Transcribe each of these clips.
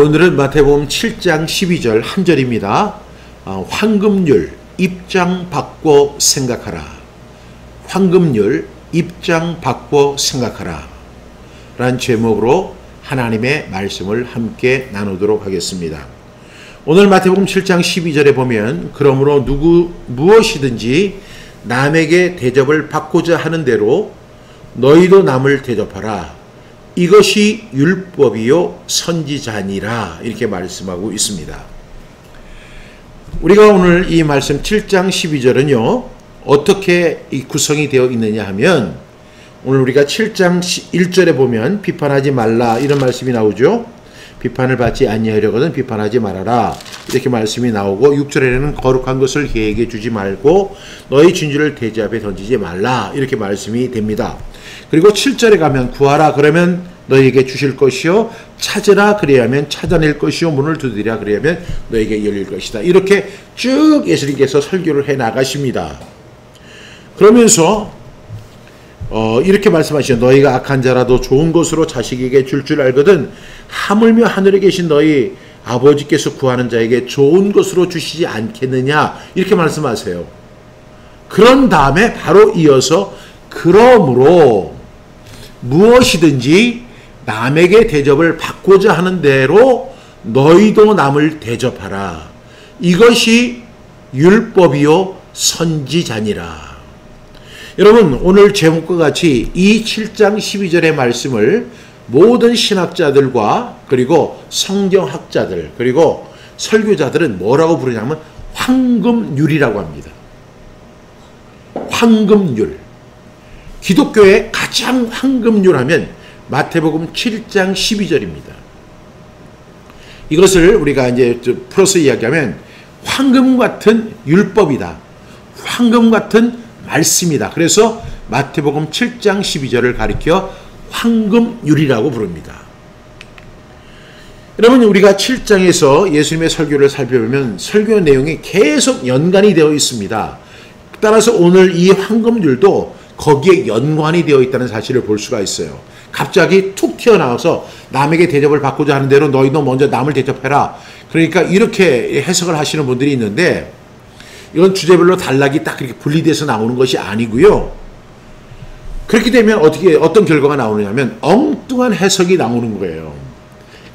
오늘은 마태복음 7장 12절 한 절입니다. 황금률 입장 바꿔 생각하라. 황금률 입장 바꿔 생각하라 라는 제목으로 하나님의 말씀을 함께 나누도록 하겠습니다. 오늘 마태복음 7장 12절에 보면 그러므로 무엇이든지 남에게 대접을 받고자 하는 대로 너희도 남을 대접하라. 이것이 율법이요 선지자니라 이렇게 말씀하고 있습니다. 우리가 오늘 이 말씀 7장 12절은요 어떻게 구성이 되어 있느냐 하면 오늘 우리가 7장 1절에 보면 비판하지 말라 이런 말씀이 나오죠. 비판을 받지 아니하려거든 비판하지 말아라 이렇게 말씀이 나오고 6절에는 거룩한 것을 계획해 주지 말고 너희 진주를 돼지 앞에 던지지 말라 이렇게 말씀이 됩니다. 그리고 7절에 가면 구하라 그러면 너희에게 주실 것이요 찾으라 그리하면 찾아낼 것이요 문을 두드리라 그리하면 너희에게 열릴 것이다. 이렇게 쭉 예수님께서 설교를 해 나가십니다. 그러면서 이렇게 말씀하시죠. 너희가 악한 자라도 좋은 것으로 자식에게 줄 알거든 하물며 하늘에 계신 너희 아버지께서 구하는 자에게 좋은 것으로 주시지 않겠느냐 이렇게 말씀하세요. 그런 다음에 바로 이어서 그러므로 무엇이든지 남에게 대접을 받고자 하는 대로 너희도 남을 대접하라. 이것이 율법이요 선지자니라. 여러분 오늘 제목과 같이 이 7장 12절의 말씀을 모든 신학자들과 그리고 성경학자들 그리고 설교자들은 뭐라고 부르냐면 황금률이라고 합니다. 황금률. 기독교의 가장 황금률하면 마태복음 7장 12절입니다. 이것을 우리가 이제 풀어서 이야기하면 황금 같은 율법이다. 황금 같은 말씀이다. 그래서 마태복음 7장 12절을 가리켜 황금률이라고 부릅니다. 여러분 우리가 7장에서 예수님의 설교를 살펴보면 설교 내용이 계속 연관이 되어 있습니다. 따라서 오늘 이 황금률도 거기에 연관이 되어 있다는 사실을 볼 수가 있어요. 갑자기 툭 튀어나와서 남에게 대접을 받고자 하는 대로 너희도 먼저 남을 대접해라. 그러니까 이렇게 해석을 하시는 분들이 있는데 이건 주제별로 단락이 딱 그렇게 분리돼서 나오는 것이 아니고요. 그렇게 되면 어떤 결과가 나오느냐면 엉뚱한 해석이 나오는 거예요.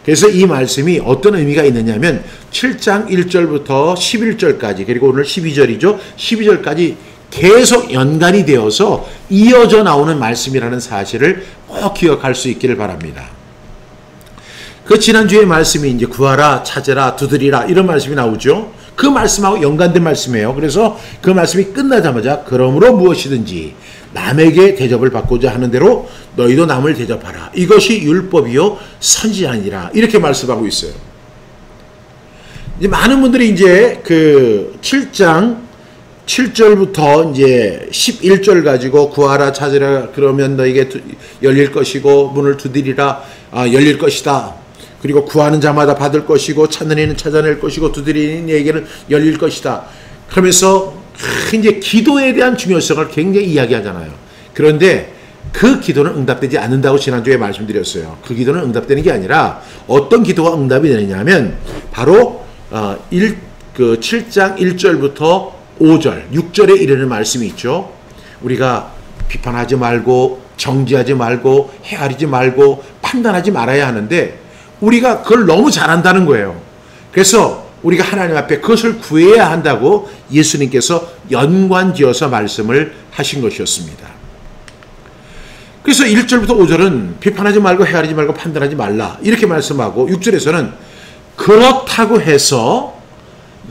그래서 이 말씀이 어떤 의미가 있느냐면 7장 1절부터 11절까지 그리고 오늘 12절이죠. 12절까지 계속 연관이 되어서 이어져 나오는 말씀이라는 사실을 꼭 기억할 수 있기를 바랍니다. 그 지난주의 말씀이 이제 구하라, 찾으라, 두드리라 이런 말씀이 나오죠. 그 말씀하고 연관된 말씀이에요. 그래서 그 말씀이 끝나자마자 그러므로 무엇이든지 남에게 대접을 받고자 하는 대로 너희도 남을 대접하라. 이것이 율법이요 선지자니라. 이렇게 말씀하고 있어요. 이제 많은 분들이 이제 그 7장 7절부터 이제 11절 가지고 구하라 찾으라 그러면 너에게 열릴 것이고 문을 두드리라 열릴 것이다. 그리고 구하는 자마다 받을 것이고 찾는 이는 찾아낼 것이고 두드리는 이에게는 열릴 것이다. 그러면서 이제 기도에 대한 중요성을 굉장히 이야기하잖아요. 그런데 그 기도는 응답되지 않는다고 지난주에 말씀드렸어요. 그 기도는 응답되는 게 아니라 어떤 기도가 응답이 되느냐 하면 바로 7장 1절부터 5절, 6절에 이르는 말씀이 있죠. 우리가 비판하지 말고 정죄하지 말고 헤아리지 말고 판단하지 말아야 하는데 우리가 그걸 너무 잘한다는 거예요. 그래서 우리가 하나님 앞에 그것을 구해야 한다고 예수님께서 연관지어서 말씀을 하신 것이었습니다. 그래서 1절부터 5절은 비판하지 말고 헤아리지 말고 판단하지 말라 이렇게 말씀하고 6절에서는 그렇다고 해서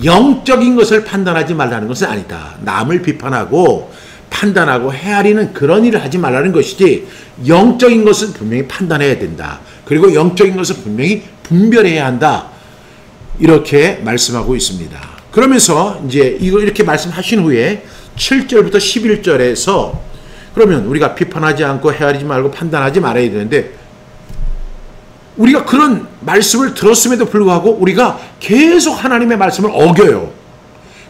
영적인 것을 판단하지 말라는 것은 아니다. 남을 비판하고 판단하고 헤아리는 그런 일을 하지 말라는 것이지 영적인 것은 분명히 판단해야 된다. 그리고 영적인 것은 분명히 분별해야 한다. 이렇게 말씀하고 있습니다. 그러면서 이제 이거 이렇게 말씀하신 후에 7절부터 11절에서 그러면 우리가 비판하지 않고 헤아리지 말고 판단하지 말아야 되는데 우리가 그런 말씀을 들었음에도 불구하고 우리가 계속 하나님의 말씀을 어겨요.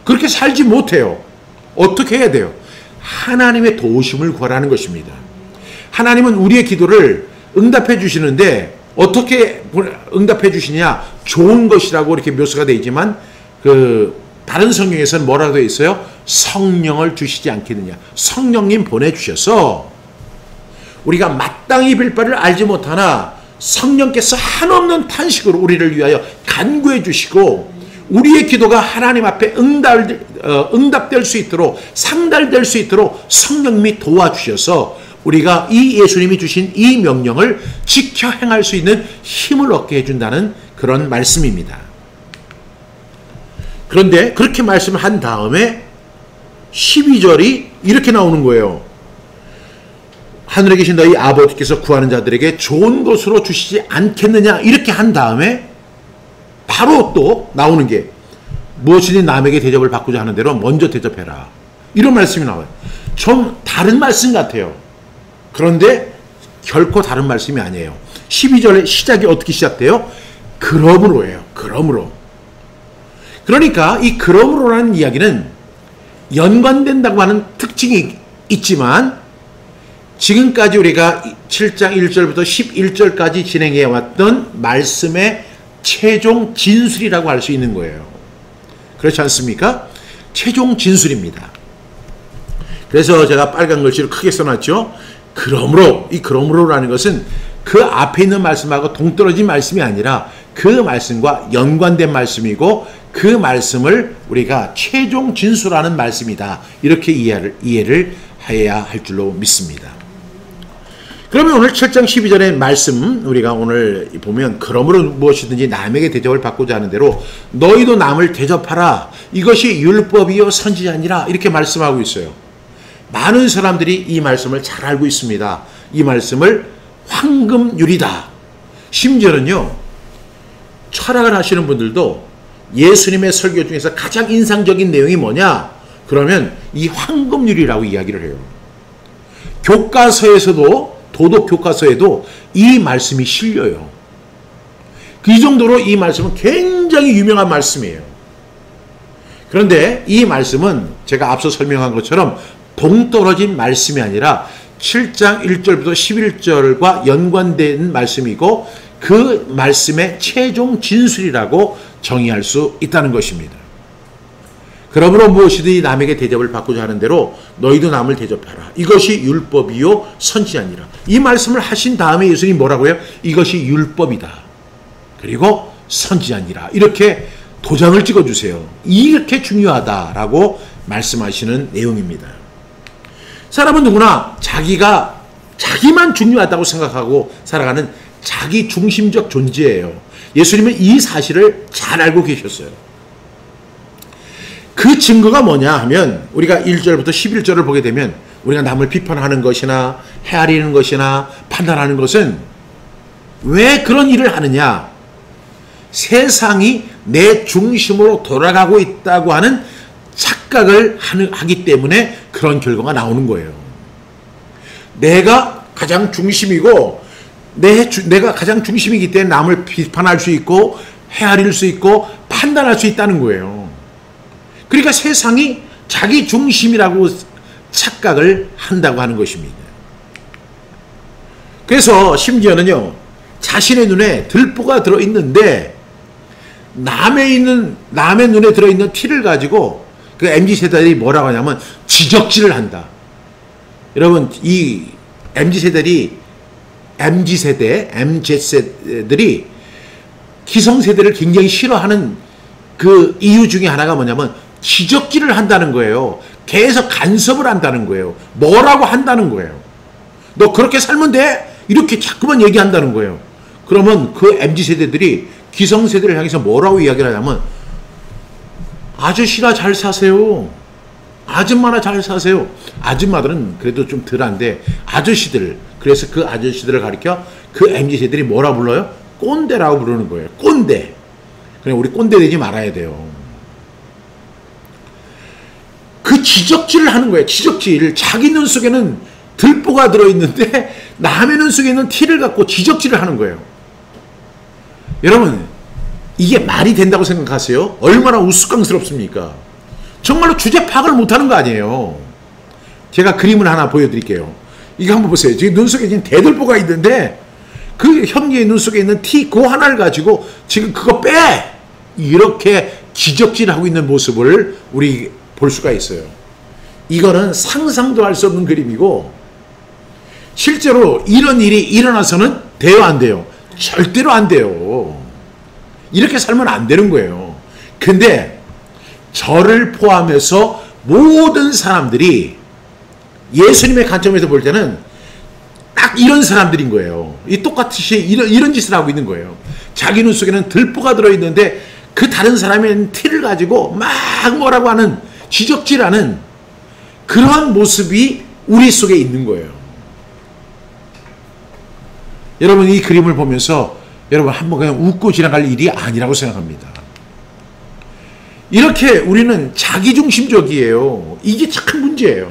그렇게 살지 못해요. 어떻게 해야 돼요? 하나님의 도우심을 구하라는 것입니다. 하나님은 우리의 기도를 응답해 주시는데 어떻게 응답해 주시냐? 좋은 것이라고 이렇게 묘사가 되어 있지만 다른 성경에서는 뭐라고 되어 있어요? 성령을 주시지 않겠느냐. 성령님 보내주셔서 우리가 마땅히 빌 바를 알지 못하나 성령께서 한없는 탄식으로 우리를 위하여 간구해 주시고 우리의 기도가 하나님 앞에 응답될 수 있도록 상달될 수 있도록 성령님이 도와주셔서 우리가 이 예수님이 주신 이 명령을 지켜 행할 수 있는 힘을 얻게 해준다는 그런 말씀입니다. 그런데 그렇게 말씀을 한 다음에 12절이 이렇게 나오는 거예요. 하늘에 계신 너희 아버지께서 구하는 자들에게 좋은 것으로 주시지 않겠느냐 이렇게 한 다음에 바로 또 나오는 게 무엇이든 남에게 대접을 받고자 하는 대로 먼저 대접해라. 이런 말씀이 나와요. 좀 다른 말씀 같아요. 그런데 결코 다른 말씀이 아니에요. 12절의 시작이 어떻게 시작돼요? 그러므로예요. 그러므로. 그러니까 이 그러므로라는 이야기는 연관된다고 하는 특징이 있지만 지금까지 우리가 7장 1절부터 11절까지 진행해 왔던 말씀의 최종 진술이라고 할 수 있는 거예요. 그렇지 않습니까? 최종 진술입니다. 그래서 제가 빨간 글씨로 크게 써놨죠. 그러므로, 이 그러므로라는 것은 그 앞에 있는 말씀하고 동떨어진 말씀이 아니라 그 말씀과 연관된 말씀이고 그 말씀을 우리가 최종 진술하는 말씀이다. 이렇게 이해를 해야 할 줄로 믿습니다. 그러면 오늘 7장 12절의 말씀 우리가 오늘 보면 그러므로 무엇이든지 남에게 대접을 받고자 하는 대로 너희도 남을 대접하라. 이것이 율법이요 선지자니라. 이렇게 말씀하고 있어요. 많은 사람들이 이 말씀을 잘 알고 있습니다. 이 말씀을 황금률이다. 심지어는요. 철학을 하시는 분들도 예수님의 설교 중에서 가장 인상적인 내용이 뭐냐? 그러면 이 황금률이라고 이야기를 해요. 교과서에서도 도덕 교과서에도 이 말씀이 실려요. 그 정도로 이 말씀은 굉장히 유명한 말씀이에요. 그런데 이 말씀은 제가 앞서 설명한 것처럼 동떨어진 말씀이 아니라 7장 1절부터 11절과 연관된 말씀이고 그 말씀의 최종 진술이라고 정의할 수 있다는 것입니다. 그러므로 무엇이든지 남에게 대접을 받고자 하는 대로 너희도 남을 대접하라. 이것이 율법이요 선지자니라. 이 말씀을 하신 다음에 예수님이 뭐라고 해요? 이것이 율법이다. 그리고 선지자니라. 이렇게 도장을 찍어주세요. 이렇게 중요하다라고 말씀하시는 내용입니다. 사람은 누구나 자기만 중요하다고 생각하고 살아가는 자기 중심적 존재예요. 예수님은 이 사실을 잘 알고 계셨어요. 그 증거가 뭐냐 하면 우리가 1절부터 11절을 보게 되면 우리가 남을 비판하는 것이나 헤아리는 것이나 판단하는 것은 왜 그런 일을 하느냐? 세상이 내 중심으로 돌아가고 있다고 하는 착각을 하기 때문에 그런 결과가 나오는 거예요. 내가 가장 중심이고 내가 가장 중심이기 때문에 남을 비판할 수 있고 헤아릴 수 있고 판단할 수 있다는 거예요. 그러니까 세상이 자기 중심이라고 착각을 한다고 하는 것입니다. 그래서 심지어는요. 자신의 눈에 들보가 들어있는데 남의 눈에 들어있는 티를 가지고 그 MZ세대들이 뭐라고 하냐면 지적질을 한다. 여러분 이 MZ세대들이 기성세대를 굉장히 싫어하는 그 이유 중에 하나가 뭐냐면 지적질을 한다는 거예요. 계속 간섭을 한다는 거예요. 뭐라고 한다는 거예요. 너 그렇게 살면 돼? 이렇게 자꾸만 얘기한다는 거예요. 그러면 그 MZ세대들이 기성세대를 향해서 뭐라고 이야기를 하냐면 아저씨나 잘 사세요. 아줌마나 잘 사세요. 아줌마들은 그래도 좀 덜한데 아저씨들, 그래서 그 아저씨들을 가리켜 그 MZ세대들이 뭐라 불러요? 꼰대라고 부르는 거예요. 꼰대. 그냥 우리 꼰대 되지 말아야 돼요. 그 지적질을 하는 거예요. 지적질. 자기 눈 속에는 들보가 들어있는데 남의 눈 속에는 티를 갖고 지적질을 하는 거예요. 여러분 이게 말이 된다고 생각하세요? 얼마나 우스꽝스럽습니까? 정말로 주제 파악을 못하는 거 아니에요. 제가 그림을 하나 보여드릴게요. 이거 한번 보세요. 지금 눈 속에 지금 대들보가 있는데 그 형제의 눈 속에 있는 티 그 하나를 가지고 지금 그거 빼! 이렇게 지적질하고 있는 모습을 우리 볼 수가 있어요. 이거는 상상도 할 수 없는 그림이고 실제로 이런 일이 일어나서는 돼요, 안 돼요? 절대로 안 돼요. 이렇게 살면 안 되는 거예요. 근데 저를 포함해서 모든 사람들이 예수님의 관점에서 볼 때는 딱 이런 사람들인 거예요. 이 똑같이 이런 짓을 하고 있는 거예요. 자기 눈 속에는 들보가 들어있는데 그 다른 사람의 티를 가지고 막 뭐라고 하는 지적질하는 그러한 모습이 우리 속에 있는 거예요. 여러분 이 그림을 보면서 여러분 한번 그냥 웃고 지나갈 일이 아니라고 생각합니다. 이렇게 우리는 자기중심적이에요. 이게 참 문제예요.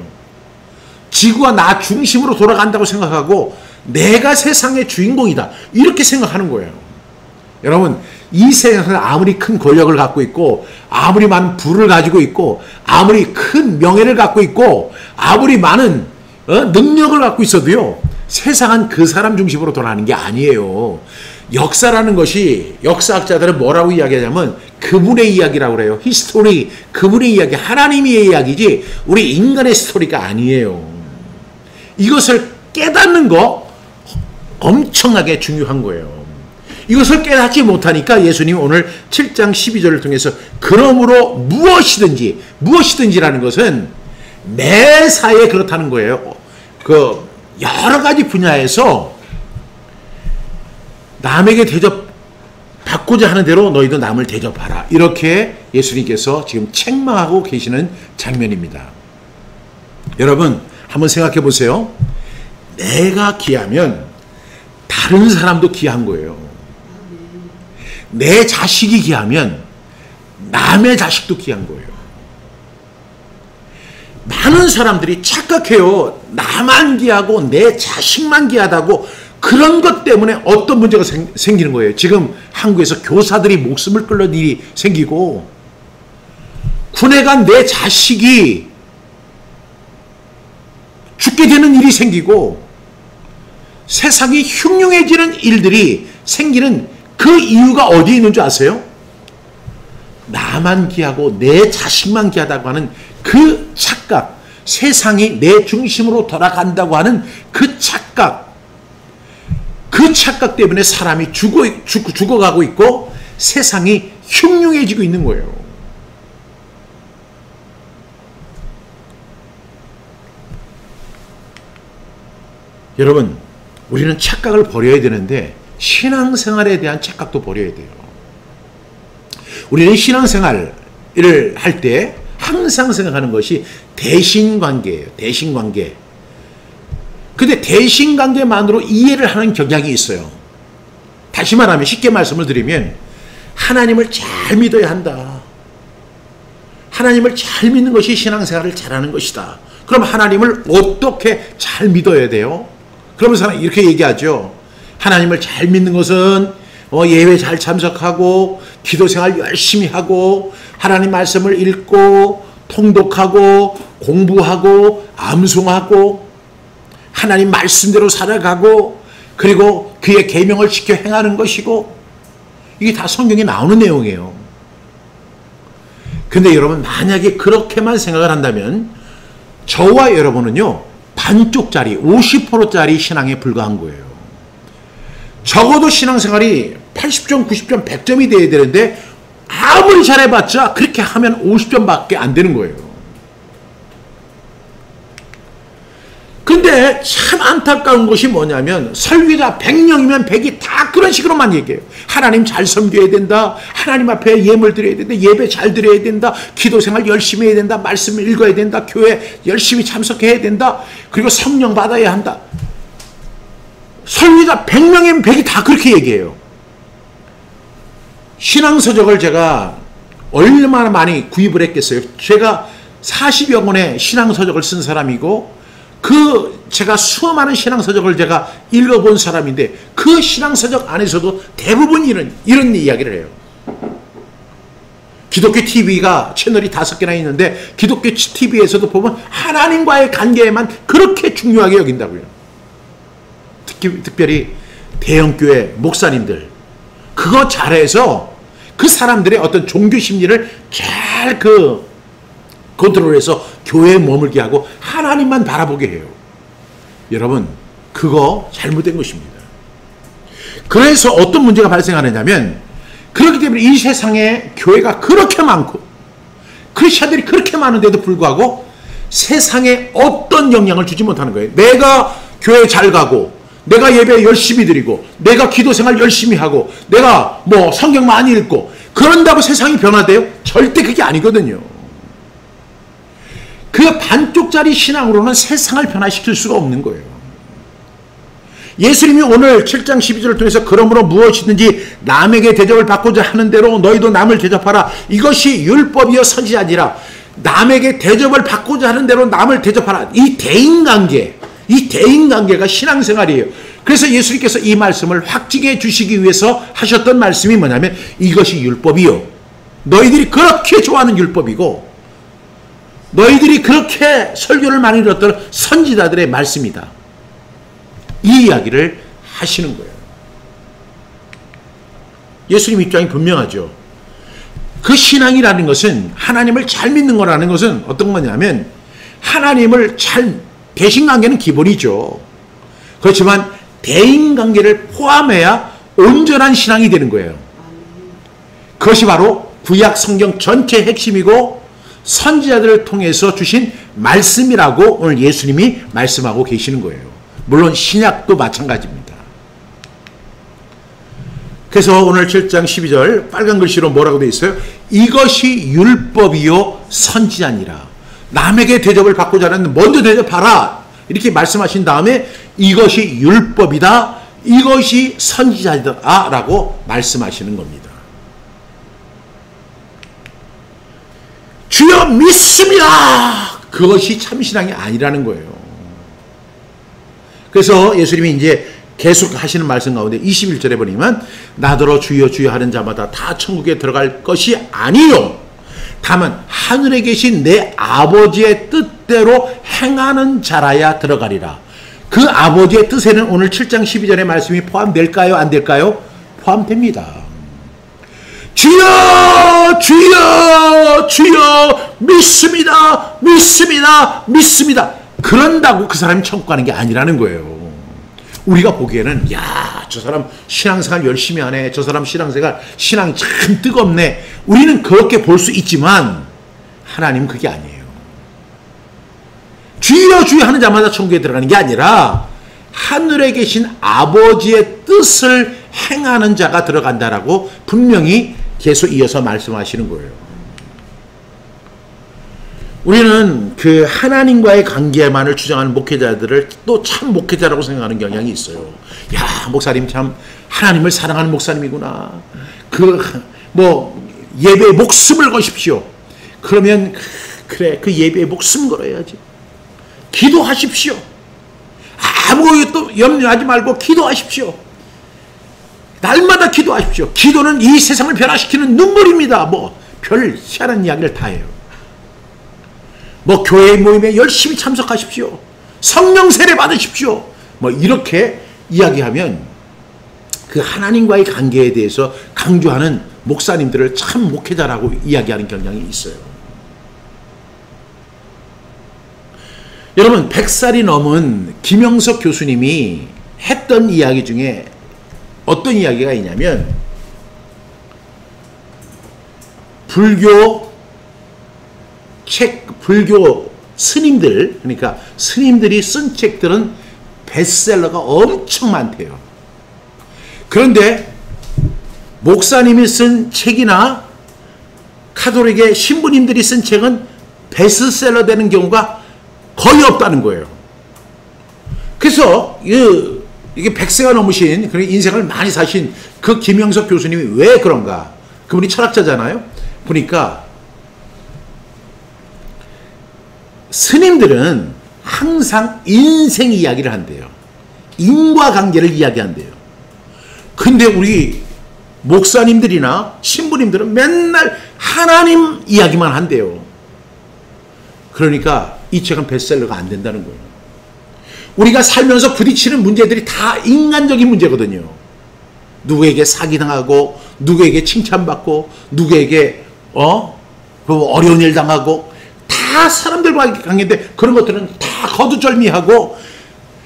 지구가 나 중심으로 돌아간다고 생각하고 내가 세상의 주인공이다 이렇게 생각하는 거예요. 여러분 이 세상은 아무리 큰 권력을 갖고 있고 아무리 많은 부를 가지고 있고 아무리 큰 명예를 갖고 있고 아무리 많은 능력을 갖고 있어도요 세상은 그 사람 중심으로 돌아가는 게 아니에요. 역사라는 것이 역사학자들은 뭐라고 이야기하냐면 그분의 이야기라고 그래요. 히스토리, 그분의 이야기, 하나님의 이야기지 우리 인간의 스토리가 아니에요. 이것을 깨닫는 거 엄청나게 중요한 거예요. 이것을 깨닫지 못하니까 예수님 오늘 7장 12절을 통해서 그러므로 무엇이든지라는 것은 매사에 그렇다는 거예요. 그 여러 가지 분야에서 남에게 대접받고자 하는 대로 너희도 남을 대접하라. 이렇게 예수님께서 지금 책망하고 계시는 장면입니다. 여러분 한번 생각해 보세요. 내가 귀하면 다른 사람도 귀한 거예요. 내 자식이 귀하면 남의 자식도 귀한 거예요. 많은 사람들이 착각해요. 나만 귀하고 내 자식만 귀하다고. 그런 것 때문에 어떤 문제가 생기는 거예요. 지금 한국에서 교사들이 목숨을 끊는 일이 생기고 군에 간 내 자식이 죽게 되는 일이 생기고 세상이 흉흉해지는 일들이 생기는 그 이유가 어디에 있는 줄 아세요? 나만 귀하고 내 자식만 귀하다고 하는 그 착각, 세상이 내 중심으로 돌아간다고 하는 그 착각, 그 착각 때문에 사람이 죽어가고 있고 세상이 흉흉해지고 있는 거예요. 여러분, 우리는 착각을 버려야 되는데 신앙생활에 대한 착각도 버려야 돼요. 우리는 신앙생활을 할 때 항상 생각하는 것이 대신관계예요. 대신관계. 근데 대신관계만으로 이해를 하는 경향이 있어요. 다시 말하면 쉽게 말씀을 드리면 하나님을 잘 믿어야 한다. 하나님을 잘 믿는 것이 신앙생활을 잘하는 것이다. 그럼 하나님을 어떻게 잘 믿어야 돼요? 그러면 사람이 이렇게 얘기하죠. 하나님을 잘 믿는 것은 예배 잘 참석하고 기도생활 열심히 하고 하나님 말씀을 읽고 통독하고 공부하고 암송하고 하나님 말씀대로 살아가고 그리고 그의 계명을 지켜 행하는 것이고 이게 다 성경에 나오는 내용이에요. 근데 여러분 만약에 그렇게만 생각을 한다면 저와 여러분은요 반쪽짜리 50%짜리 신앙에 불과한 거예요. 적어도 신앙생활이 80점, 90점, 100점이 돼야 되는데 아무리 잘해봤자 그렇게 하면 50점밖에 안 되는 거예요. 근데 참 안타까운 것이 뭐냐면 설교자 100명이면 100이 다 그런 식으로만 얘기해요. 하나님 잘 섬겨야 된다. 하나님 앞에 예물 드려야 된다. 예배 잘 드려야 된다. 기도생활 열심히 해야 된다. 말씀을 읽어야 된다. 교회 열심히 참석해야 된다. 그리고 성령 받아야 한다. 설교자 100명이면 100이 다 그렇게 얘기해요. 신앙서적을 제가 얼마나 많이 구입을 했겠어요. 제가 40여 권의 신앙서적을 쓴 사람이고 제가 수많은 신앙서적을 제가 읽어본 사람인데 그 신앙서적 안에서도 대부분 이런 이야기를 해요. 기독교 TV가 채널이 5개나 있는데 기독교 TV에서도 보면 하나님과의 관계에만 그렇게 중요하게 여긴다고요. 특별히 대형교회 목사님들 그거 잘해서 그 사람들의 어떤 종교 심리를 잘 컨트롤해서 교회에 머물게 하고 하나님만 바라보게 해요. 여러분 그거 잘못된 것입니다. 그래서 어떤 문제가 발생하느냐면 그렇기 때문에 이 세상에 교회가 그렇게 많고 크리스천들이 그렇게 많은데도 불구하고 세상에 어떤 영향을 주지 못하는 거예요. 내가 교회 잘 가고 내가 예배 열심히 드리고 내가 기도생활 열심히 하고 내가 뭐 성경 많이 읽고 그런다고 세상이 변화돼요? 절대 그게 아니거든요. 그 반쪽짜리 신앙으로는 세상을 변화시킬 수가 없는 거예요. 예수님이 오늘 7장 12절을 통해서 그러므로 무엇이든지 남에게 대접을 받고자 하는 대로 너희도 남을 대접하라. 이것이 율법이요 선지자니라. 남에게 대접을 받고자 하는 대로 남을 대접하라. 이 대인관계가 신앙생활이에요. 그래서 예수님께서 이 말씀을 확증해 주시기 위해서 하셨던 말씀이 뭐냐면 이것이 율법이요. 너희들이 그렇게 좋아하는 율법이고 너희들이 그렇게 설교를 많이 들었던 선지자들의 말씀이다. 이 이야기를 하시는 거예요. 예수님 입장이 분명하죠. 그 신앙이라는 것은 하나님을 잘 믿는 거라는 것은 어떤 거냐면 하나님을 잘 대신관계는 기본이죠. 그렇지만 대인관계를 포함해야 온전한 신앙이 되는 거예요. 그것이 바로 구약 성경 전체의 핵심이고 선지자들을 통해서 주신 말씀이라고 오늘 예수님이 말씀하고 계시는 거예요. 물론 신약도 마찬가지입니다. 그래서 오늘 7장 12절 빨간 글씨로 뭐라고 되어 있어요? 이것이 율법이요 선지자니라. 남에게 대접을 받고자 하는 먼저 대접하라. 이렇게 말씀하신 다음에 이것이 율법이다. 이것이 선지자이다 라고 말씀하시는 겁니다. 주여 믿습니다. 그것이 참신앙이 아니라는 거예요. 그래서 예수님이 이제 계속 하시는 말씀 가운데 21절에 보니면 나더러 주여 주여 하는 자마다 다 천국에 들어갈 것이 아니요 다만 하늘에 계신 내 아버지의 뜻대로 행하는 자라야 들어가리라. 그 아버지의 뜻에는 오늘 7장 12절의 말씀이 포함될까요? 안 될까요? 포함됩니다. 주여 주여 주여 믿습니다 믿습니다 믿습니다. 그런다고 그 사람이 천국 가는 게 아니라는 거예요. 우리가 보기에는 야 저 사람 신앙생활 열심히 하네. 저 사람 신앙생활 신앙이 참 뜨겁네. 우리는 그렇게 볼 수 있지만 하나님은 그게 아니에요. 주여 주여 하는 자마다 천국에 들어가는 게 아니라 하늘에 계신 아버지의 뜻을 행하는 자가 들어간다라고 분명히 계속 이어서 말씀하시는 거예요. 우리는 그 하나님과의 관계만을 주장하는 목회자들을 또 참 목회자라고 생각하는 경향이 있어요. 야, 목사님 참 하나님을 사랑하는 목사님이구나. 예배에 목숨을 거십시오. 그러면 그래, 그 예배에 목숨 걸어야지. 기도하십시오. 아무것도 염려하지 말고 기도하십시오. 날마다 기도하십시오. 기도는 이 세상을 변화시키는 눈물입니다. 별 희한한 이야기를 다 해요. 교회 모임에 열심히 참석하십시오. 성령 세례 받으십시오. 이렇게 이야기하면 그 하나님과의 관계에 대해서 강조하는 목사님들을 참 목회자라고 이야기하는 경향이 있어요. 여러분 100살이 넘은 김영석 교수님이 했던 이야기 중에 어떤 이야기가 있냐면 불교 스님들, 그러니까 스님들이 쓴 책들은 베스트셀러가 엄청 많대요. 그런데 목사님이 쓴 책이나 카톨릭의 신부님들이 쓴 책은 베스트셀러 되는 경우가 거의 없다는 거예요. 그래서 이게 100세가 넘으신 그런 인생을 많이 사신 그 김영석 교수님이 왜 그런가? 그분이 철학자잖아요. 보니까 스님들은 항상 인생 이야기를 한대요. 인과관계를 이야기한대요. 근데 우리 목사님들이나 신부님들은 맨날 하나님 이야기만 한대요. 그러니까 이 책은 베스트셀러가 안 된다는 거예요. 우리가 살면서 부딪히는 문제들이 다 인간적인 문제거든요. 누구에게 사기당하고, 누구에게 칭찬받고, 누구에게 어려운 일 당하고, 다 사람들과 관계인데 그런 것들은 다 거두절미하고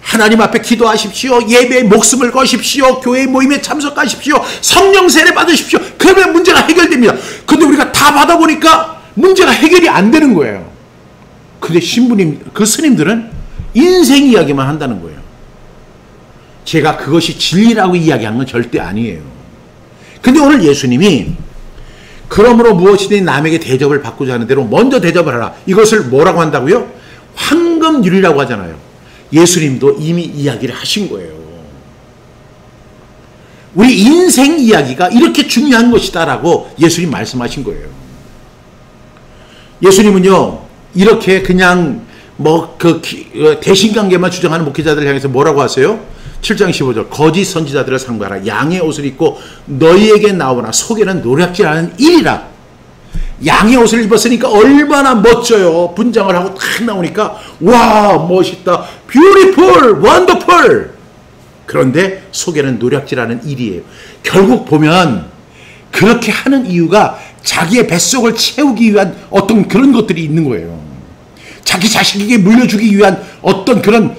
하나님 앞에 기도하십시오. 예배에 목숨을 거십시오. 교회 모임에 참석하십시오. 성령 세례 받으십시오. 그러면 문제가 해결됩니다. 근데 우리가 다 받아보니까 문제가 해결이 안 되는 거예요. 근데 신부님, 그 스님들은 인생 이야기만 한다는 거예요. 제가 그것이 진리라고 이야기한 건 절대 아니에요. 근데 오늘 예수님이 그러므로 무엇이든 남에게 대접을 받고자 하는 대로 먼저 대접을 하라. 이것을 뭐라고 한다고요? 황금률이라고 하잖아요. 예수님도 이미 이야기를 하신 거예요. 우리 인생 이야기가 이렇게 중요한 것이다라고 예수님 말씀하신 거예요. 예수님은요, 이렇게 그냥 대신관계만 주장하는 목회자들을 향해서 뭐라고 하세요? 7장 15절 거짓 선지자들을 상대하라. 양의 옷을 입고 너희에게 나오나 속에는 노략질하는 일이라. 양의 옷을 입었으니까 얼마나 멋져요. 분장을 하고 딱 나오니까 와 멋있다. 뷰티풀 원더풀. 그런데 속에는 노략질하는 일이에요. 결국 보면 그렇게 하는 이유가 자기의 뱃속을 채우기 위한 어떤 그런 것들이 있는 거예요. 자기 자식에게 물려주기 위한 어떤 그런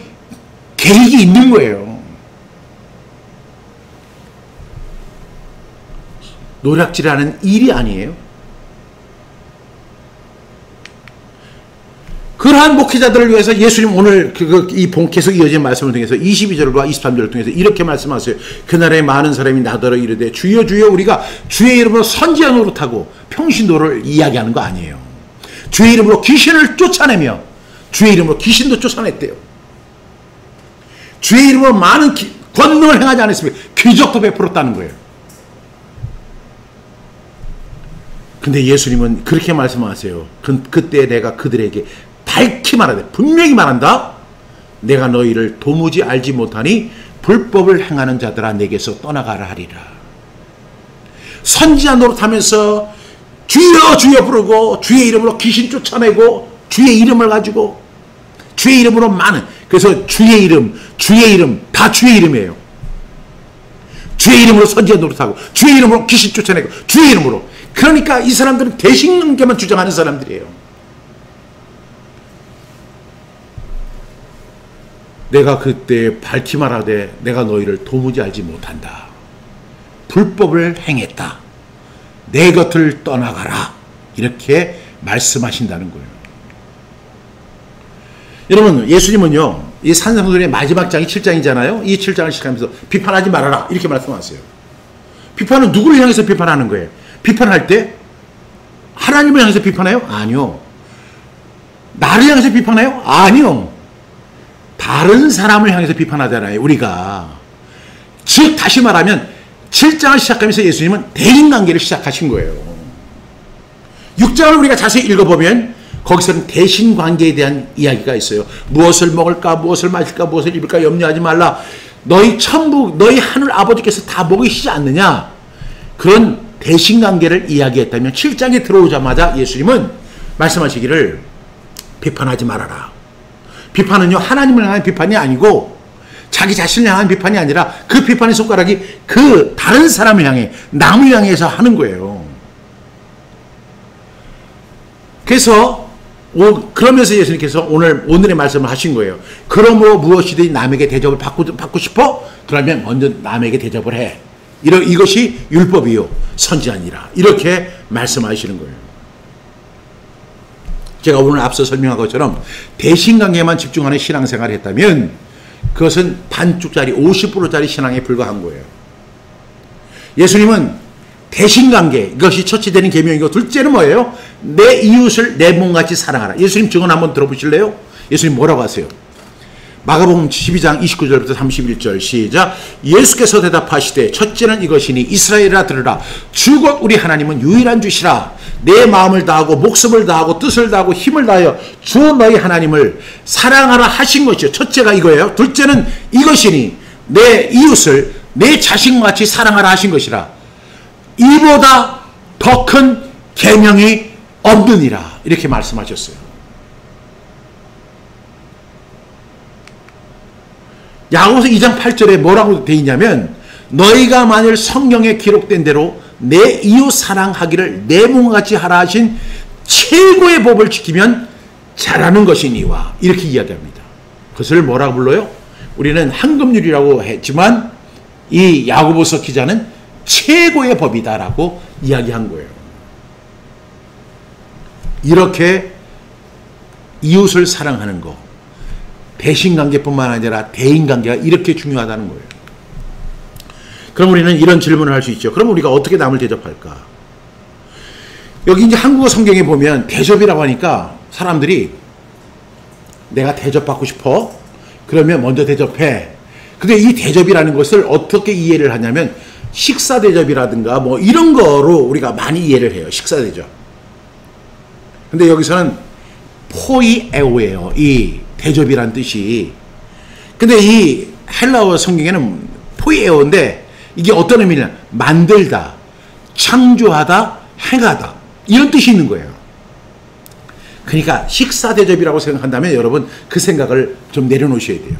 계획이 있는 거예요. 노략질하는 일이 아니에요. 그러한 목회자들을 위해서 예수님 오늘 계속 이어진 말씀을 통해서 22절과 23절을 통해서 이렇게 말씀하세요. 그날에 많은 사람이 나더러 이르되 주여 주여 우리가 주의 이름으로 선지자 노릇하고 평신도를 이야기하는 거 아니에요. 주의 이름으로 귀신을 쫓아내며 주의 이름으로 귀신도 쫓아냈대요. 주의 이름으로 많은 권능을 행하지 않았습니까? 기적도 베풀었다는 거예요. 근데 예수님은 그렇게 말씀하세요. 그때 내가 그들에게 밝히 말하되 분명히 말한다. 내가 너희를 도무지 알지 못하니 불법을 행하는 자들아 내게서 떠나가라 하리라. 선지자 노릇하면서 주여 주여 부르고 주의 이름으로 귀신 쫓아내고 주의 이름을 가지고 주의 이름으로 많은, 그래서 주의 이름 다 주의 이름이에요. 주의 이름으로 선지자 노릇하고 주의 이름으로 귀신 쫓아내고 주의 이름으로. 그러니까 이 사람들은 대신관계만 주장하는 사람들이에요. 내가 그때 밝히 말하되 내가 너희를 도무지 알지 못한다. 불법을 행했다. 내 곁을 떠나가라. 이렇게 말씀하신다는 거예요. 여러분, 예수님은요, 이 산상수훈의 마지막 장이 7장이잖아요. 이 7장을 시작하면서 비판하지 말아라. 이렇게 말씀하세요. 비판은 누구를 향해서 비판하는 거예요? 비판할 때 하나님을 향해서 비판해요? 아니요. 나를 향해서 비판해요? 아니요. 다른 사람을 향해서 비판하잖아요, 우리가. 즉 다시 말하면 7장을 시작하면서 예수님은 대인관계를 시작하신 거예요. 6장을 우리가 자세히 읽어보면 거기서는 대신관계에 대한 이야기가 있어요. 무엇을 먹을까, 무엇을 마실까, 무엇을 입을까 염려하지 말라. 너희 천부, 너희 하늘 아버지께서 다 먹이시지 않느냐. 그런 대신관계를 이야기했다면 7장에 들어오자마자 예수님은 말씀하시기를 비판하지 말아라. 비판은요, 하나님을 향한 비판이 아니고 자기 자신을 향한 비판이 아니라 그 비판의 손가락이 그 다른 사람을 향해, 남을 향해서 하는 거예요. 그러면서 예수님께서 오늘의 말씀을 하신 거예요. 그러므로 무엇이든 남에게 대접을 받고 싶어? 그러면 먼저 남에게 대접을 해. 이것이 율법이요 선지자니라. 이렇게 말씀하시는 거예요. 제가 오늘 앞서 설명한 것처럼 대신관계만 집중하는 신앙생활을 했다면 그것은 반쪽짜리 50%짜리 신앙에 불과한 거예요. 예수님은 대신관계, 이것이 첫째 되는 계명이고 둘째는 뭐예요? 내 이웃을 내 몸같이 사랑하라. 예수님 증언 한번 들어보실래요? 예수님 뭐라고 하세요? 마가복음 12장 29절부터 31절 시작. 예수께서 대답하시되 첫째는 이것이니 이스라엘아 들으라. 주 곧 우리 하나님은 유일한 주시라. 내 마음을 다하고 목숨을 다하고 뜻을 다하고 힘을 다하여 주 너희 하나님을 사랑하라 하신 것이요. 첫째가 이거예요. 둘째는 이것이니 내 이웃을 내 자식같이 사랑하라 하신 것이라. 이보다 더 큰 계명이 없느니라. 이렇게 말씀하셨어요. 야고보서 2장 8절에 뭐라고 되어 있냐면 너희가 만일 성경에 기록된 대로 내 이웃 사랑하기를 내 몸과 같이 하라 하신 최고의 법을 지키면 잘하는 것이니와 이렇게 이야기합니다. 그것을 뭐라고 불러요? 우리는 황금률이라고 했지만 이 야고보서 기자는 최고의 법이다라고 이야기한 거예요. 이렇게 이웃을 사랑하는 거, 배신관계뿐만 아니라 대인관계가 이렇게 중요하다는 거예요. 그럼 우리는 이런 질문을 할 수 있죠. 그럼 우리가 어떻게 남을 대접할까? 여기 이제 한국어 성경에 보면 대접이라고 하니까 사람들이 내가 대접받고 싶어? 그러면 먼저 대접해. 근데 이 대접이라는 것을 어떻게 이해를 하냐면 식사 대접이라든가 뭐 이런 거로 우리가 많이 이해를 해요. 식사 대접. 근데 여기서는 포이에오예요. 이 대접이란 뜻이. 근데 이 헬라어 성경에는 포이에오인데 이게 어떤 의미냐? 만들다, 창조하다, 행하다 이런 뜻이 있는 거예요. 그러니까 식사 대접이라고 생각한다면 여러분 그 생각을 좀 내려놓으셔야 돼요.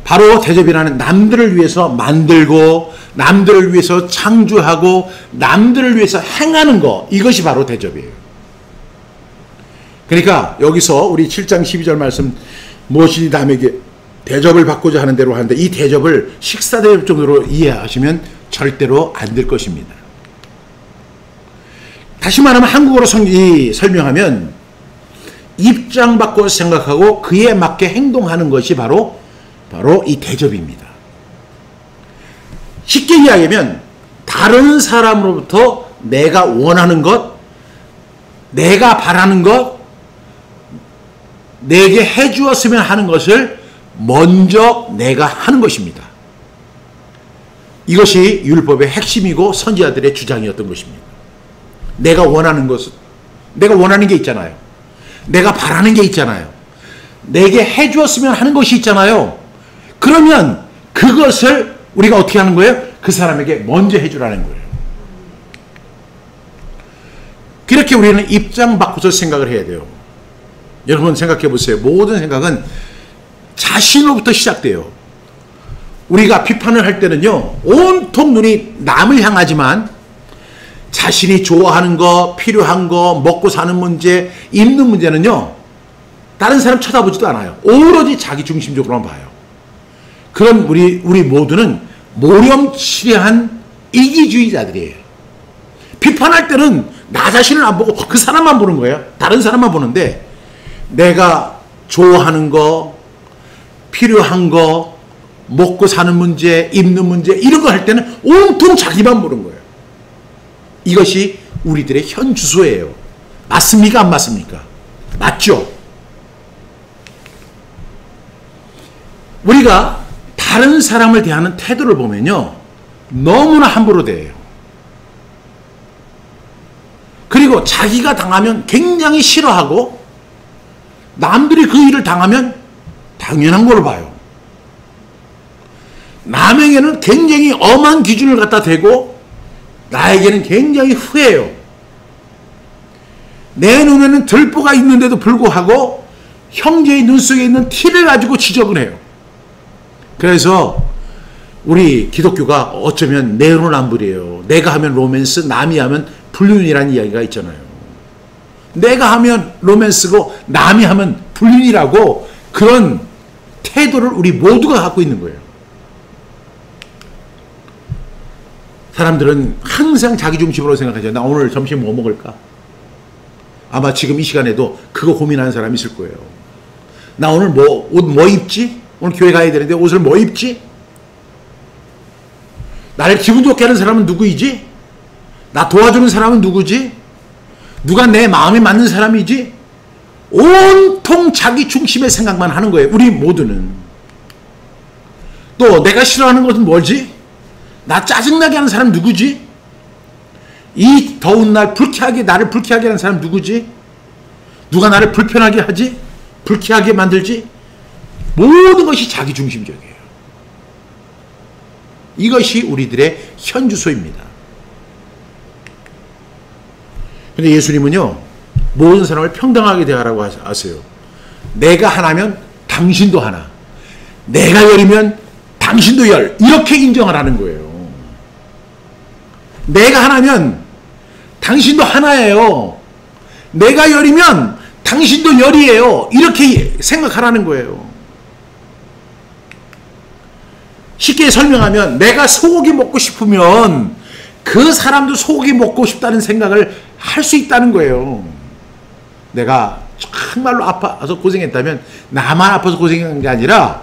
바로 대접이라는 남들을 위해서 만들고 남들을 위해서 창조하고 남들을 위해서 행하는 거, 이것이 바로 대접이에요. 그러니까 여기서 우리 7장 12절 말씀 무엇이니 남에게 대접을 받고자 하는 대로 하는데 이 대접을 식사 대접 정도로 이해하시면 절대로 안 될 것입니다. 다시 말하면 한국어로 설명하면 입장 바꿔 생각하고 그에 맞게 행동하는 것이 바로 이 대접입니다. 쉽게 이야기하면 다른 사람으로부터 내가 원하는 것, 내가 바라는 것, 내게 해주었으면 하는 것을 먼저 내가 하는 것입니다. 이것이 율법의 핵심이고 선지자들의 주장이었던 것입니다. 내가 원하는 것은, 내가 원하는 게 있잖아요. 내가 바라는 게 있잖아요. 내게 해주었으면 하는 것이 있잖아요. 그러면 그것을 우리가 어떻게 하는 거예요? 그 사람에게 먼저 해주라는 거예요. 그렇게 우리는 입장 바꿔서 생각을 해야 돼요. 여러분 생각해 보세요. 모든 생각은 자신으로부터 시작돼요. 우리가 비판을 할 때는요, 온통 눈이 남을 향하지만 자신이 좋아하는 거, 필요한 거, 먹고 사는 문제, 입는 문제는요, 다른 사람 쳐다보지도 않아요. 오로지 자기 중심적으로만 봐요. 그럼 우리 모두는 모렴치레한 이기주의자들이에요. 비판할 때는 나 자신을 안 보고 그 사람만 보는 거예요. 다른 사람만 보는데 내가 좋아하는 거, 필요한 거, 먹고 사는 문제, 입는 문제 이런 거 할 때는 온통 자기만 보는 거예요. 이것이 우리들의 현 주소예요. 맞습니까? 안 맞습니까? 맞죠? 우리가 다른 사람을 대하는 태도를 보면요, 너무나 함부로 대해요. 그리고 자기가 당하면 굉장히 싫어하고 남들이 그 일을 당하면 당연한 걸로 봐요. 남에게는 굉장히 엄한 기준을 갖다 대고 나에게는 굉장히 후해요. 내 눈에는 들보가 있는데도 불구하고 형제의 눈 속에 있는 티를 가지고 지적을 해요. 그래서 우리 기독교가 어쩌면 내로남불이에요. 내가 하면 로맨스, 남이 하면 불륜이라는 이야기가 있잖아요. 내가 하면 로맨스고 남이 하면 불륜이라고 그런 태도를 우리 모두가 갖고 있는 거예요. 사람들은 항상 자기 중심으로 생각하죠. 나 오늘 점심 뭐 먹을까? 아마 지금 이 시간에도 그거 고민하는 사람이 있을 거예요. 나 오늘 옷 뭐 입지? 오늘 교회 가야 되는데 옷을 뭐 입지? 나를 기분 좋게 하는 사람은 누구이지? 나 도와주는 사람은 누구지? 누가 내 마음에 맞는 사람이지? 온통 자기 중심의 생각만 하는 거예요. 우리 모두는. 또 내가 싫어하는 것은 뭐지? 나 짜증나게 하는 사람 누구지? 이 더운 날 나를 불쾌하게 하는 사람 누구지? 누가 나를 불편하게 하지? 불쾌하게 만들지? 모든 것이 자기 중심적이에요. 이것이 우리들의 현주소입니다. 근데 예수님은요, 모든 사람을 평등하게 대하라고 하세요. 내가 하나면 당신도 하나. 내가 열이면 당신도 열. 이렇게 인정하라는 거예요. 내가 하나면 당신도 하나예요. 내가 열이면 당신도 열이에요. 이렇게 생각하라는 거예요. 쉽게 설명하면 내가 소고기 먹고 싶으면 그 사람도 소고기 먹고 싶다는 생각을 할 수 있다는 거예요. 내가 정말로 아파서 고생했다면 나만 아파서 고생한 게 아니라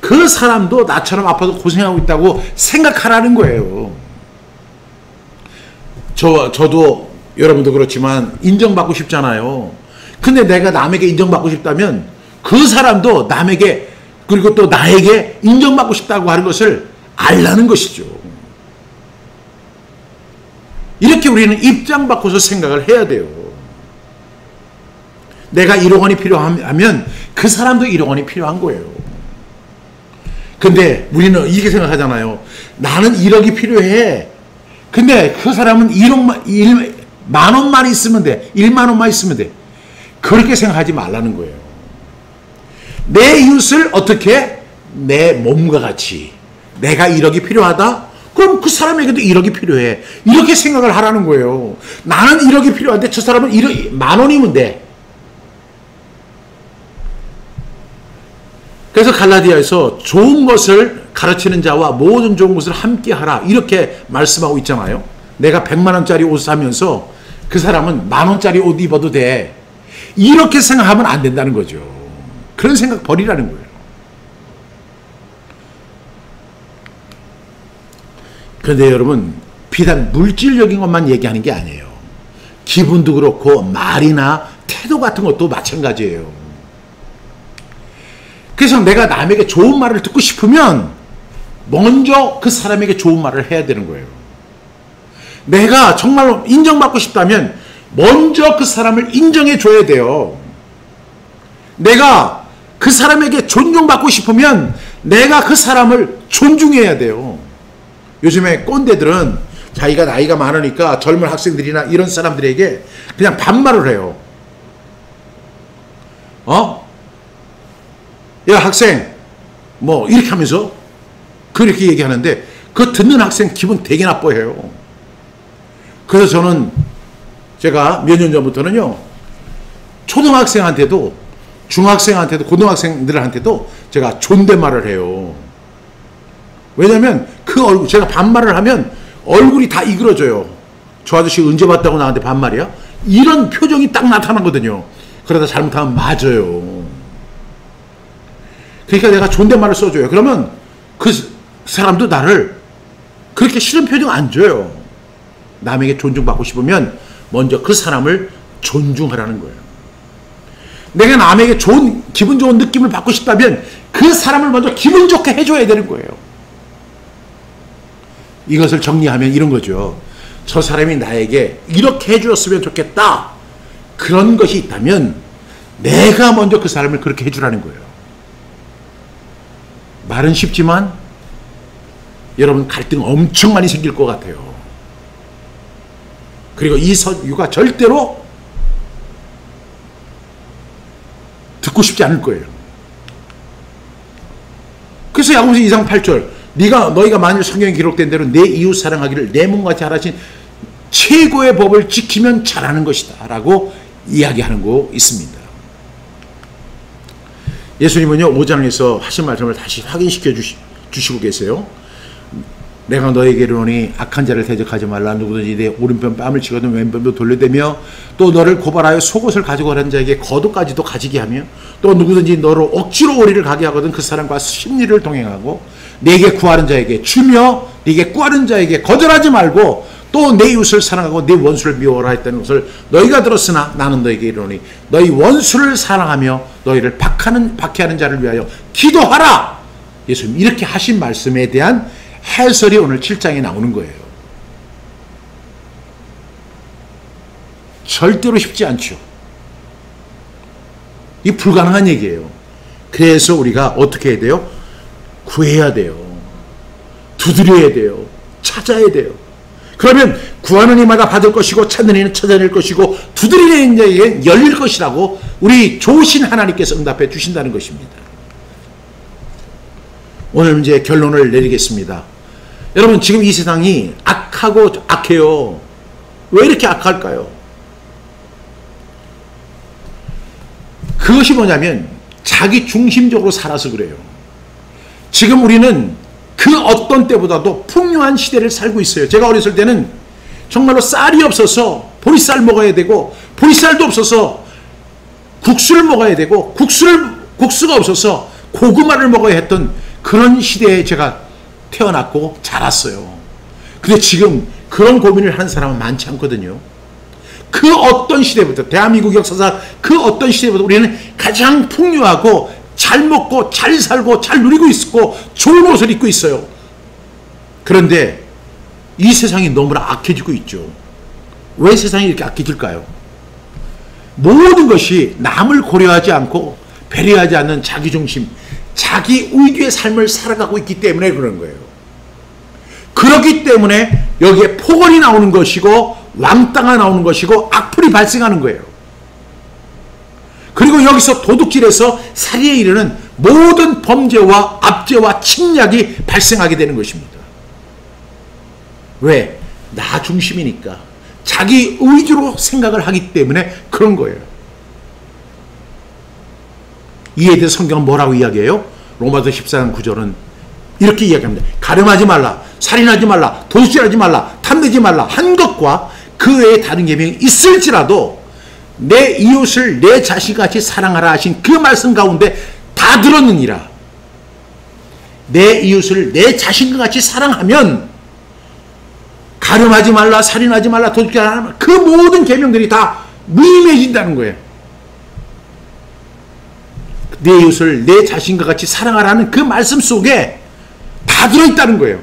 그 사람도 나처럼 아파서 고생하고 있다고 생각하라는 거예요. 저도 여러분도 그렇지만 인정받고 싶잖아요. 근데 내가 남에게 인정받고 싶다면 그 사람도 남에게 그리고 또 나에게 인정받고 싶다고 하는 것을 알라는 것이죠. 이렇게 우리는 입장 바꿔서 생각을 해야 돼요. 내가 1억 원이 필요하면 그 사람도 1억 원이 필요한 거예요. 근데 우리는 이렇게 생각하잖아요. 나는 1억이 필요해. 근데 그 사람은 1만 원만 있으면 돼. 1만 원만 있으면 돼. 그렇게 생각하지 말라는 거예요. 내 이웃을 어떻게? 내 몸과 같이. 내가 1억이 필요하다? 그럼 그 사람에게도 1억이 필요해. 이렇게 생각을 하라는 거예요. 나는 1억이 필요한데 저 사람은 1억, 만 원이면 돼. 그래서 갈라디아에서 좋은 것을 가르치는 자와 모든 좋은 것을 함께 하라. 이렇게 말씀하고 있잖아요. 내가 100만 원짜리 옷 사면서 그 사람은 만 원짜리 옷 입어도 돼. 이렇게 생각하면 안 된다는 거죠. 그런 생각 버리라는 거예요. 그런데 여러분, 비단 물질적인 것만 얘기하는 게 아니에요. 기분도 그렇고 말이나 태도 같은 것도 마찬가지예요. 그래서 내가 남에게 좋은 말을 듣고 싶으면 먼저 그 사람에게 좋은 말을 해야 되는 거예요. 내가 정말로 인정받고 싶다면 먼저 그 사람을 인정해 줘야 돼요. 내가 그 사람에게 존중받고 싶으면 내가 그 사람을 존중해야 돼요. 요즘에 꼰대들은 자기가 나이가 많으니까 젊은 학생들이나 이런 사람들에게 그냥 반말을 해요. 야 학생 뭐 이렇게 하면서 그렇게 얘기하는데 그 듣는 학생 기분 되게 나빠해요. 그래서 저는 제가 몇 년 전부터는요 초등학생한테도 중학생한테도 고등학생들한테도 제가 존댓말을 해요. 왜냐면 그 얼굴 제가 반말을 하면 얼굴이 다 이그러져요. 저 아저씨 언제 봤다고 나한테 반말이야? 이런 표정이 딱 나타나거든요. 그러다 잘못하면 맞아요. 그러니까 내가 존댓말을 써줘요. 그러면 그 사람도 나를 그렇게 싫은 표정 안 줘요. 남에게 존중받고 싶으면 먼저 그 사람을 존중하라는 거예요. 내가 남에게 기분 좋은 느낌을 받고 싶다면 그 사람을 먼저 기분 좋게 해줘야 되는 거예요. 이것을 정리하면 이런 거죠. 저 사람이 나에게 이렇게 해주었으면 좋겠다. 그런 것이 있다면 내가 먼저 그 사람을 그렇게 해주라는 거예요. 말은 쉽지만 여러분 갈등 엄청 많이 생길 것 같아요. 그리고 이 설교가 절대로 듣고 싶지 않을 거예요. 그래서 야고보서 2장 8절 너희가 만일 성경에 기록된 대로 내 이웃 사랑하기를 내 몸같이 하라신 최고의 법을 지키면 잘하는 것이다 라고 이야기하는 거 있습니다. 예수님은요 5장에서 하신 말씀을 다시 확인시켜 주시고 계세요. 내가 너에게 이르노니 악한 자를 대적하지 말라. 누구든지 내 오른편 뺨을 치거든 왼편도 돌려대며 또 너를 고발하여 속옷을 가지고 가는 자에게 겉옷까지도 가지게 하며 또 누구든지 너를 억지로 오리를 가게 하거든 그 사람과 심리를 동행하고 내게 구하는 자에게 주며 네게 구하는 자에게 거절하지 말고 또 내 이웃을 사랑하고 네 원수를 미워하라 했다는 것을 너희가 들었으나 나는 너에게 이르노니 너희 원수를 사랑하며 너희를 박해하는 자를 위하여 기도하라. 예수님 이렇게 하신 말씀에 대한 해설이 오늘 7장에 나오는 거예요. 절대로 쉽지 않죠. 이 불가능한 얘기예요. 그래서 우리가 어떻게 해야 돼요? 구해야 돼요. 두드려야 돼요. 찾아야 돼요. 그러면 구하는 이마다 받을 것이고 찾는 이는 찾아낼 것이고 두드리는 이에게 열릴 것이라고 우리 좋으신 하나님께서 응답해 주신다는 것입니다. 오늘 이제 결론을 내리겠습니다. 여러분, 지금 이 세상이 악하고 악해요. 왜 이렇게 악할까요? 그것이 뭐냐면 자기 중심적으로 살아서 그래요. 지금 우리는 그 어떤 때보다도 풍요한 시대를 살고 있어요. 제가 어렸을 때는 정말로 쌀이 없어서 보리쌀 먹어야 되고, 보리쌀도 없어서 국수를 먹어야 되고, 국수가 없어서 고구마를 먹어야 했던 그런 시대에 제가 태어났고 자랐어요. 근데 지금 그런 고민을 하는 사람은 많지 않거든요. 그 어떤 시대부터, 대한민국 역사상 그 어떤 시대부터 우리는 가장 풍요하고 잘 먹고 잘 살고 잘 누리고 있고 좋은 옷을 입고 있어요. 그런데 이 세상이 너무나 악해지고 있죠. 왜 세상이 이렇게 악해질까요? 모든 것이 남을 고려하지 않고 배려하지 않는 자기중심, 자기 의지의 삶을 살아가고 있기 때문에 그런 거예요. 그렇기 때문에 여기에 폭언이 나오는 것이고 왕따가 나오는 것이고 악플이 발생하는 거예요. 그리고 여기서 도둑질에서 살해에 이르는 모든 범죄와 압제와 침략이 발생하게 되는 것입니다. 왜? 나 중심이니까. 자기 의지로 생각을 하기 때문에 그런 거예요. 이에 대해 성경은 뭐라고 이야기해요? 로마서 14장 9절은 이렇게 이야기합니다. 가늠하지 말라, 살인하지 말라, 도둑질하지 말라, 탐내지 말라 한 것과 그 외에 다른 계명이 있을지라도 내 이웃을 내 자신같이 사랑하라 하신 그 말씀 가운데 다 들었느니라. 내 이웃을 내 자신과 같이 사랑하면 가늠하지 말라, 살인하지 말라, 도둑질하지 말라, 그 모든 계명들이 다 무의미해진다는 거예요. 내 이웃을 내 자신과 같이 사랑하라는 그 말씀 속에 다 들어있다는 거예요.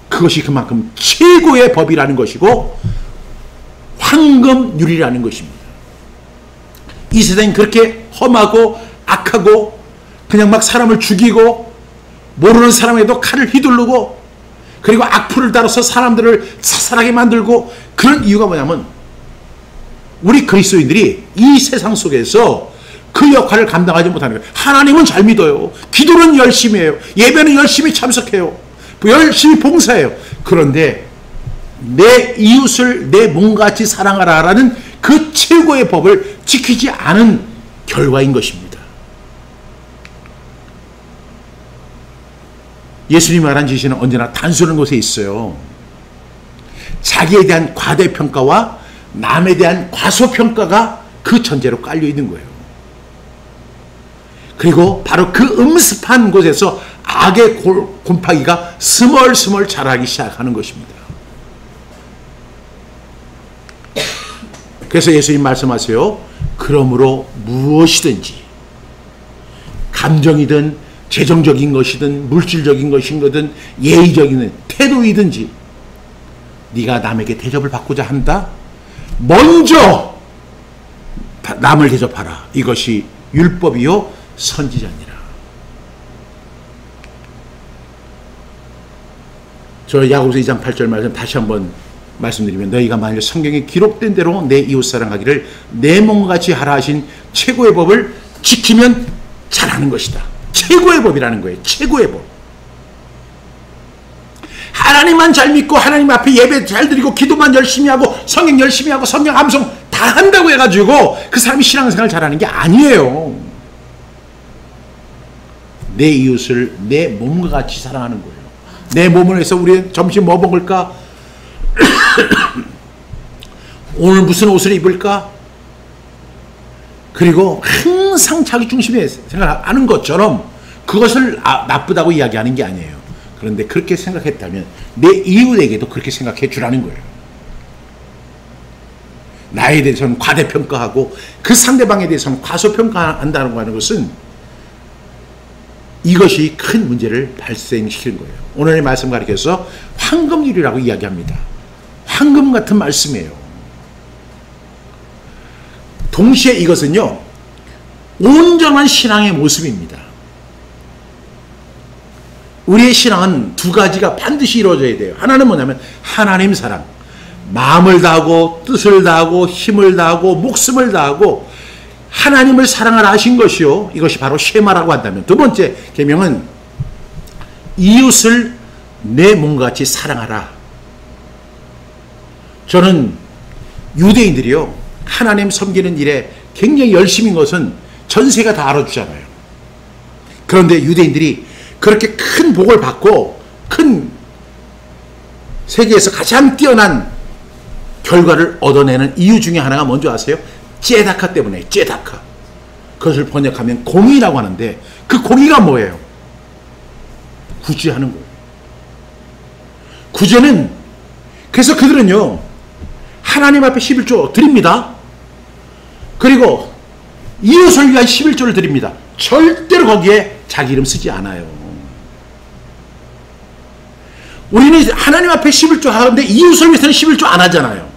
그것이 그만큼 최고의 법이라는 것이고 황금률이라는 것입니다. 이 세상이 그렇게 험하고 악하고 그냥 막 사람을 죽이고 모르는 사람에도 칼을 휘두르고 그리고 악플을 달아서 사람들을 사살하게 만들고, 그런 이유가 뭐냐면 우리 그리스도인들이 이 세상 속에서 그 역할을 감당하지 못하는 거예요. 하나님은 잘 믿어요. 기도는 열심히 해요. 예배는 열심히 참석해요. 열심히 봉사해요. 그런데 내 이웃을 내 몸같이 사랑하라라는 그 최고의 법을 지키지 않은 결과인 것입니다. 예수님이 말한 지시는 언제나 단순한 곳에 있어요. 자기에 대한 과대평가와 남에 대한 과소평가가 그 전제로 깔려 있는 거예요. 그리고 바로 그 음습한 곳에서 악의 곰팡이가 스멀스멀 자라기 시작하는 것입니다. 그래서 예수님 말씀하세요. 그러므로 무엇이든지, 감정이든 재정적인 것이든 물질적인 것이든 예의적인 태도이든지 네가 남에게 대접을 받고자 한다? 먼저 남을 대접하라. 이것이 율법이요 선지자니라. 저 야고보서 2장 8절 말씀 다시 한번 말씀드리면, 너희가 만일 성경에 기록된 대로 내 이웃 사랑하기를 내 몸과 같이 하라 하신 최고의 법을 지키면 잘하는 것이다. 최고의 법이라는 거예요. 최고의 법. 하나님만 잘 믿고 하나님 앞에 예배 잘 드리고 기도만 열심히 하고 성경 열심히 하고 성경 암송 다 한다고 해가지고 그 사람이 신앙생활 잘하는 게 아니에요. 내 이웃을 내 몸과 같이 사랑하는 거예요. 내 몸을 위해서 우리 점심 뭐 먹을까? 오늘 무슨 옷을 입을까? 그리고 항상 자기 중심에 생각하는 것처럼 그것을 나쁘다고 이야기하는 게 아니에요. 그런데 그렇게 생각했다면 내 이웃에게도 그렇게 생각해 주라는 거예요. 나에 대해서는 과대평가하고 그 상대방에 대해서는 과소평가한다는 하는 것은 이것이 큰 문제를 발생시키는 거예요. 오늘의 말씀 가리켜서 황금률이라고 이야기합니다. 황금 같은 말씀이에요. 동시에 이것은요, 온전한 신앙의 모습입니다. 우리의 신앙은 두 가지가 반드시 이루어져야 돼요. 하나는 뭐냐면 하나님 사랑, 마음을 다하고 뜻을 다하고 힘을 다하고 목숨을 다하고 하나님을 사랑하라 하신 것이요, 이것이 바로 쉐마라고 한다면, 두 번째 계명은 이웃을 내 몸같이 사랑하라. 저는 유대인들이요, 하나님 섬기는 일에 굉장히 열심인 것은 전 세계가 다 알아주잖아요. 그런데 유대인들이 그렇게 큰 복을 받고 큰 세계에서 가장 뛰어난 결과를 얻어내는 이유 중에 하나가 뭔지 아세요? 째다카 때문에. 째다카. 그것을 번역하면 공의라고 하는데, 그 공의가 뭐예요? 구제하는 거예요. 구제는, 그래서 그들은요, 하나님 앞에 11조 드립니다. 그리고 이웃을 위한 11조를 드립니다. 절대로 거기에 자기 이름 쓰지 않아요. 우리는 하나님 앞에 11조 하는데 이웃을 위해서는 11조 안 하잖아요.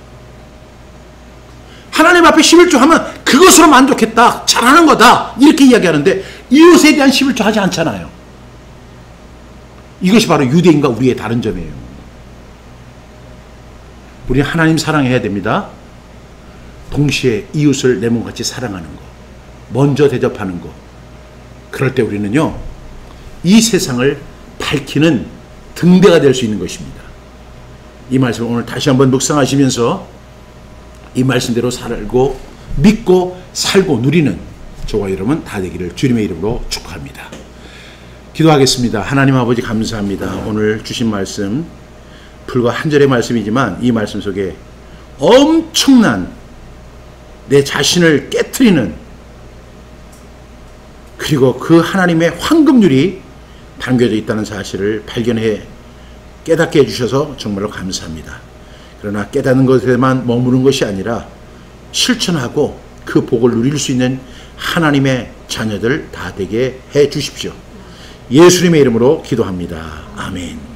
하나님 앞에 11조 하면 그것으로 만족했다, 잘하는 거다, 이렇게 이야기하는데 이웃에 대한 11조 하지 않잖아요. 이것이 바로 유대인과 우리의 다른 점이에요. 우리는 하나님 사랑해야 됩니다. 동시에 이웃을 내 몸같이 사랑하는 거, 먼저 대접하는 거. 그럴 때 우리는요, 이 세상을 밝히는 등대가 될 수 있는 것입니다. 이 말씀을 오늘 다시 한번 묵상하시면서 이 말씀대로 살고 믿고 살고 누리는 저와 여러분 다 되기를 주님의 이름으로 축복합니다. 기도하겠습니다. 하나님 아버지 감사합니다. 오늘 주신 말씀 불과 한 절의 말씀이지만 이 말씀 속에 엄청난 내 자신을 깨트리는, 그리고 그 하나님의 황금률이 담겨져 있다는 사실을 발견해 깨닫게 해주셔서 정말로 감사합니다. 그러나 깨닫는 것에만 머무는 것이 아니라 실천하고 그 복을 누릴 수 있는 하나님의 자녀들 다 되게 해 주십시오. 예수님의 이름으로 기도합니다. 아멘.